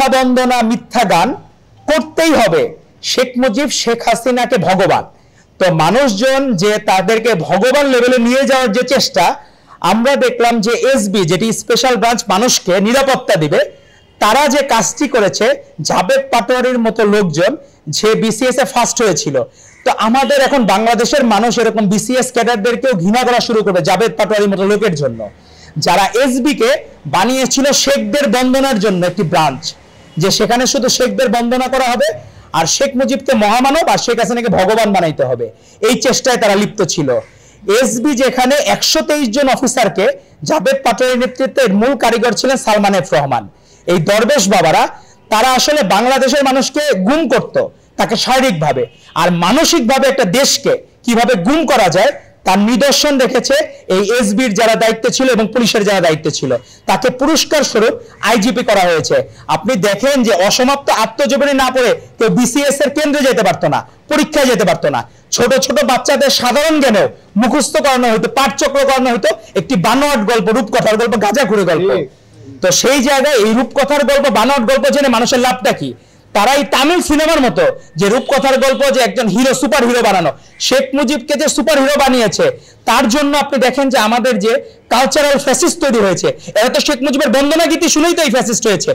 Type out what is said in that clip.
মিথ্যা বন্দনা মিথ্যা গান করতেই হবে। শেখ মুজিব শেখ হাসিনাকে ভগবান, তো মানুষজন যে তাদেরকে ভগবান লেভেলে নিয়ে যাওয়ার যে চেষ্টা আমরা দেখলাম, যে এসবি যেটি স্পেশাল ব্রাঞ্চ মানুষকে নিরাপত্তা দিবে, তারা যে কাজটি করেছে, জাবেদ পাটোয়ারির মতো লোকজন যে বিসিএস এ ফার্স্ট হয়েছিল, তো আমাদের এখন বাংলাদেশের মানুষ এরকম বিসিএস ক্যাডারদেরকেও ঘৃণা করা শুরু করবে জাবেদ পাটোয়ারির মতো লোকের জন্য, যারা এসবি কে বানিয়েছিল শেখদের বন্দনার জন্য একটি ব্রাঞ্চ, যে সেখানে শুধু শেখদের বন্দনা করা হবে আর শেখ মুজিবকে মহামানব আর শেখ হাসিনাকে ভগবান বানাইতে হবে, এই চেষ্টায় তারা লিপ্ত ছিল। এসবি যেখানে 123 জন অফিসারকে, জাবেদ পাটোয়ারির নেতৃত্বে মূল কারিগর ছিলেন সালমান এফ রহমান, এই দরবেশ বাবারা, তারা আসলে বাংলাদেশের মানুষকে গুম করত, তাকে শারীরিকভাবে আর মানসিকভাবে একটা দেশকে কিভাবে গুম করা যায় তার নিদর্শন রেখেছে এই এসবির যারা দায়িত্ব ছিল এবং পুলিশের যারা দায়িত্ব ছিল, তাকে পুরস্কার স্বরূপ আইজিপি করা হয়েছে। আপনি দেখেন যে অসমাপ্ত আত্মজীবনী না পড়ে কেউ বিসিএস এর কেন্দ্রে যেতে পারতো না, পরীক্ষায় যেতে পারতো না, ছোট ছোট বাচ্চাদের সাধারণ জ্ঞানেও মুখস্থ করানো হইতো, পাঠচক্র করানো হইতো একটি বানোয়াট গল্প, রূপকথার গল্প, গাঁজাখুরি গল্প। তো সেই জায়গায় এই রূপকথার গল্প, বানোয়াট গল্প জেনে মানুষের লাভটা কি? তারা এই তামিল সিনেমার মতো যে রূপকথার গল্প, যে একজন হিরো সুপার হিরো বানানো, শেখ মুজিবকে যে সুপার হিরো বানিয়েছে, তার জন্য আপনি দেখেন যে আমাদের যে কালচারাল ফ্যাসিস্ট তৈরি হয়েছে, এরা তো শেখ মুজিবের বন্দনা গীতি শুনেই তো এই ফ্যাসিস্ট হয়েছে।